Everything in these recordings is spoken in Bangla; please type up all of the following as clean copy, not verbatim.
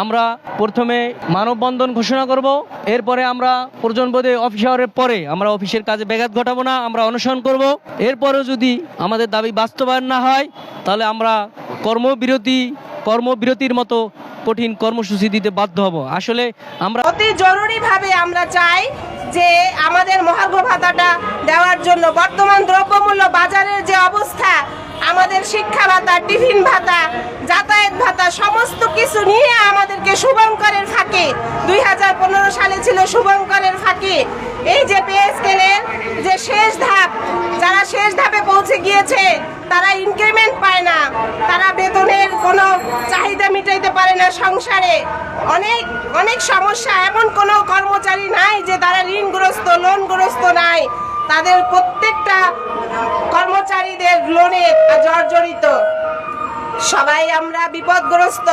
আমরা প্রথমে মানববন্ধন ঘোষণা করব, এরপরে আমরা প্রয়োজনবোধে অফিস আওয়ারের পরে আমরা অফিসের কাজে ব্যাঘাত ঘটাবো না, আমরা অনশন করব। এরপরেও যদি আমাদের দাবি বাস্তবায়ন না হয় তাহলে আমরা কর্মবিরতির মতো কঠিন কর্মসূচি দিতে বাধ্য হব। আসলে আমরা অতি জরুরিভাবে আমরা চাই যে আমাদের মহার্ঘ ভাতাটা দেওয়ার জন্য বর্তমান দ্রব্যমূল্য বাজারের যে অবস্থা, আমাদের শিক্ষা ভাতা, টিফিন ভাতা, যাতায়াত ভাতা সমস্ত কিছু নিয়ে আমাদেরকে শুভঙ্করের ফাঁকে 2015 সালে ছিল শুভঙ্করের ফাঁকে এই যে পে স্কেলের যে শেষ ধাপ, যারা শেষ ধাপে পৌঁছে গিয়েছে তারা ইনক্রিমেন্ট পায় না, তারা বেতনের কোনো চাহিদা মিটাইতে পারে না সংসারে, অনেক অনেক সমস্যা। এমন কোনো কর্মচারী নাই যে তারা ঋণগ্রস্ত, লোনগ্রস্ত নাই, তাদের প্রত্যেকটা কর্মচারীদের লোনে জর্জরিত। সবাই আমরা বিপদগ্রস্ত।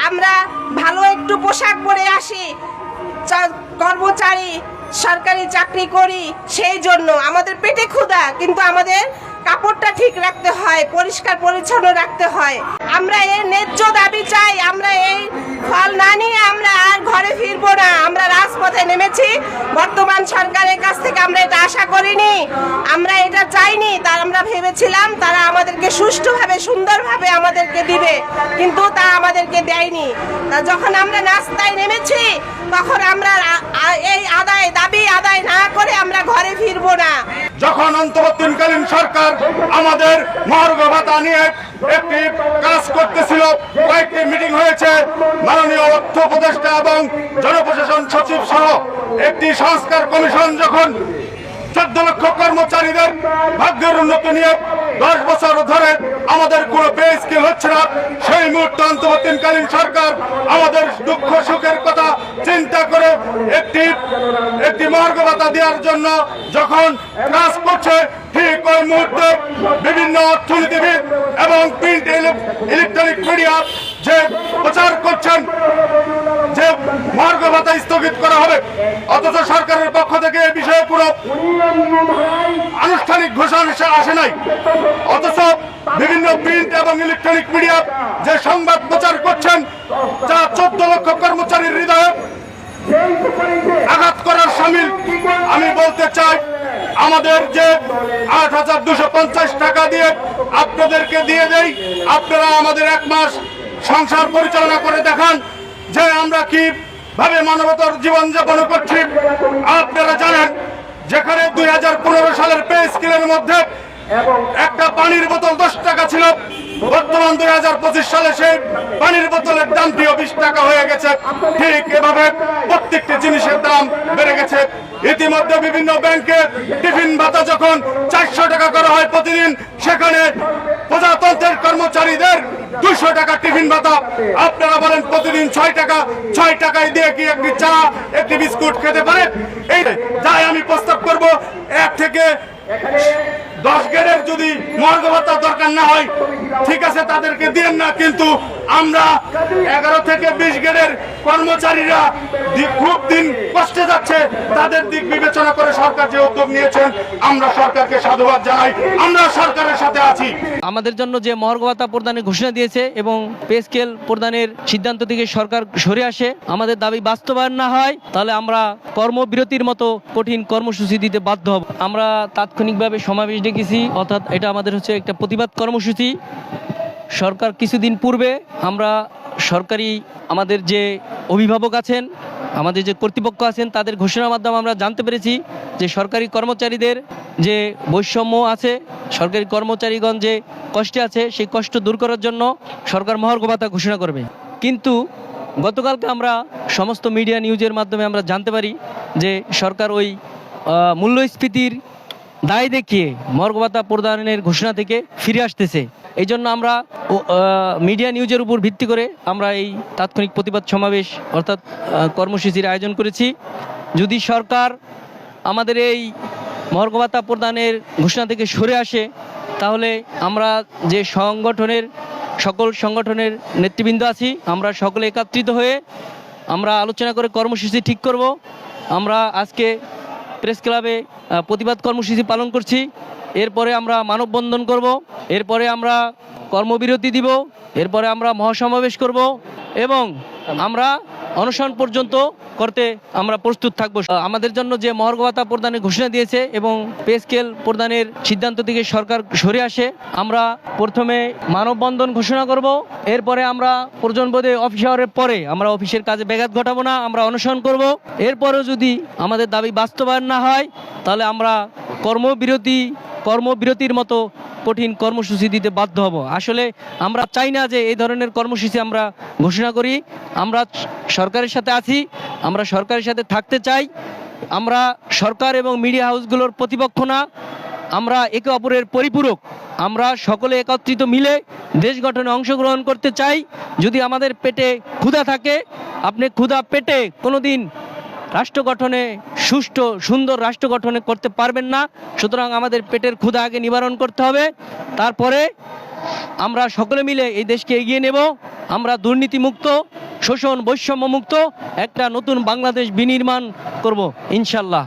আমরা ভালো একটু পোশাক পরে আসি, কর্মচারী সরকারি চাকরি করি, সেই জন্য আমাদের পেটে ক্ষুধা, কিন্তু আমাদের কাপড়টা ঠিক রাখতে হয়, পরিষ্কার পরিচ্ছন্ন রাখতে হয়। আমরা এর ন্যায্য দাবি চাই। আমরা এই ফল না নিয়ে আমরা আর ঘরে ফিরবো না। আমরা রাজপথে নেমেছি, বর্তমান সরকারের কাছ থেকে আমরা এটা আশা করিনি, আমরা এটা চাইনি। তার আমরা ভেবেছিলাম তারা আমাদেরকে সুষ্ঠুভাবে সুন্দরভাবে আমাদেরকে দিবে, কিন্তু তা আমাদেরকে দেয়নি। তা যখন আমরা রাস্তায় নেমেছি তখন আমরা এই দাবি আদায় না করে আমরা ঘরে ফিরবো না। যখন অন্তর্বর্তীকালীন সরকার আমাদের মহার্ঘ ভাতা নিয়ে একটি কাজ করতেছিল, কয়েকটি মিটিং হয়েছে, মাননীয় অর্থ উপদেষ্টা এবং জনপ্রশাসন সচিব সহ একটি সংস্কার কমিশন যখন 14 লক্ষ কর্মচারীদের ভাগ্যের উন্নতি নিয়ে 10 বছর ধরে আমাদের কোনো পে স্কেল হচ্ছে না, সেই মুহূর্তে অন্তর্বর্তীকালীন সরকার আমাদের দুঃখ সুখের কথা চিন্তা করে একটি মহার্ঘ ভাতা দেওয়ার জন্য যখন কাজ করছে, ঠিক ওই মুহূর্তে বিভিন্ন অর্থনীতিবিদ এবং প্রিন্ট ইলেকট্রনিক মিডিয়া যে প্রচার করছেন যে মহার্ঘ ভাতা স্থগিত করা হবে, অথচ সরকারের পক্ষ থেকে এই বিষয়ে পুরো আনুষ্ঠানিক ঘোষণা আসে নাই। অথচ বিভিন্ন প্রিন্ট এবং ইলেকট্রনিক মিডিয়া যে সংবাদ প্রচার করছেন, যা 14 লক্ষ কর্মচারীর হৃদয়ে আঘাত করার শামিল। আমি বলতে চাই, আমাদের যে 8,250 টাকা দিয়ে আপনাদেরকে দিয়ে দেই, আপনারা আমাদের 1 মাস সংসার পরিচালনা করে দেখান যে আমরা কিভাবে মানবতার জীবনযাপন করছি। আপনারা জানেন, যেখানে 2015 সালের পে স্কেলের মধ্যে একটা পানির বোতল 10 টাকা ছিল, বর্তমান 2025 সালে সেই পানির বোতলের দামটিও 20 টাকা হয়ে গেছে। ঠিক এভাবে প্রত্যেকটি জিনিসের দাম বেড়ে গেছে। ইতিমধ্যে বিভিন্ন ব্যাংকে টিফিন ভাতা যখন 400 টাকা করা হয় প্রতিদিন, সেখানে প্রজাতন্ত্রের কর্মচারীদের 200 টাকা টিফিন ভাতা। আপনারা বলেন প্রতিদিন 6 টাকায় দিয়ে কি একটি চা, একটি বিস্কুট খেতে পারে? এই যাই আমি প্রস্তাব করব, 1 থেকে 10 গ্রেডের যদি মহার্ঘ ভাতা দরকার না হয়, ঠিক আছে, তাদেরকে দিন না, কিন্তু আমরা 11 থেকে 20 গ্রেডের কর্মচারীরা খুব দিন কষ্টে যাচ্ছে, তাদের দিক বিবেচনা করে সরকার যে উদ্যোগ নিয়েছেন, আমরা সরকারকে সাধুবাদ জানাই। আমরা সরকারের সাথে আছি। আমাদের জন্য যে মহার্ঘ ভাতা প্রদানের ঘোষণা দিয়েছে এবং পে স্কেল প্রদানের সিদ্ধান্ত থেকে সরকার সরে আসে, আমাদের দাবি বাস্তবায়ন না হয় তাহলে আমরা কর্মবিরতির মতো কঠিন কর্মসূচি দিতে বাধ্য হব। আমরা তাৎক্ষণিকভাবে সমাবেশ ডেকেছি, অর্থাৎ এটা আমাদের হচ্ছে একটা প্রতিবাদ কর্মসূচি। সরকার কিছুদিন পূর্বে আমরা সরকারি আমাদের যে অভিভাবক আছেন, আমাদের যে কর্তৃপক্ষ আছেন, তাদের ঘোষণার মাধ্যমে আমরা জানতে পেরেছি যে সরকারি কর্মচারীদের যে বৈষম্য আছে, সরকারি কর্মচারীগণ যে কষ্টে আছে, সেই কষ্ট দূর করার জন্য সরকার মহার্ঘ ভাতা ঘোষণা করবে। কিন্তু গতকালকে আমরা সমস্ত মিডিয়া নিউজের মাধ্যমে আমরা জানতে পারি যে সরকার ওই মূল্যস্ফীতির দায় দেখিয়ে মহার্ঘ ভাতা প্রদানের ঘোষণা থেকে ফিরে আসতেছে। এই জন্য আমরা মিডিয়া নিউজের উপর ভিত্তি করে আমরা এই তাৎক্ষণিক প্রতিবাদ সমাবেশ অর্থাৎ কর্মসূচির আয়োজন করেছি। যদি সরকার আমাদের এই মহার্ঘ ভাতা প্রদানের ঘোষণা থেকে সরে আসে, তাহলে আমরা যে সকল সংগঠনের নেতৃবৃন্দ আছি, আমরা সকলে একত্রিত হয়ে আমরা আলোচনা করে কর্মসূচি ঠিক করব। আমরা আজকে প্রেস ক্লাবে প্রতিবাদ কর্মসূচি পালন করছি, এরপরে আমরা মানববন্ধন করব, এরপরে আমরা কর্মবিরতি দিব, এরপরে আমরা মহাসমাবেশ করব এবং আমরা অনশন পর্যন্ত করতে আমরা প্রস্তুত থাকবো। আমাদের জন্য যে মহার্ঘ ভাতা প্রদানের ঘোষণা দিয়েছে এবং পে স্কেল প্রদানের সিদ্ধান্ত থেকে সরকার সরে আসে, আমরা প্রথমে মানববন্ধন ঘোষণা করব। এরপরে আমরা প্রয়োজন বোধে অফিস আওয়ারের পরে আমরা অফিসের কাজে ব্যাঘাত ঘটাবো না, আমরা অনশন করব। এরপরেও যদি আমাদের দাবি বাস্তবায়ন না হয় তাহলে আমরা কর্মবিরতির মতো কঠিন কর্মসূচি দিতে বাধ্য হব। আসলে আমরা চাই না যে এই ধরনের কর্মসূচি আমরা ঘোষণা করি। আমরা সরকারের সাথে আছি, আমরা সরকারের সাথে থাকতে চাই। আমরা সরকার এবং মিডিয়া হাউসগুলোর প্রতিপক্ষ না, আমরা একে অপরের পরিপূরক। আমরা সকলে একত্রিত মিলে দেশ গঠনে অংশগ্রহণ করতে চাই। যদি আমাদের পেটে ক্ষুধা থাকে, আপনি ক্ষুধা পেটে কোনোদিন রাষ্ট্র গঠনে সুষ্ঠু সুন্দর রাষ্ট্র গঠনে করতে পারবেন না। সুতরাং আমাদের পেটের ক্ষুধা আগে নিবারণ করতে হবে, তারপরে আমরা সকলে মিলে এই দেশকে এগিয়ে নেব। আমরা দুর্নীতিমুক্ত, শোষণ বৈষম্য মুক্ত একটা নতুন বাংলাদেশ বিনির্মাণ করব ইনশাল্লাহ।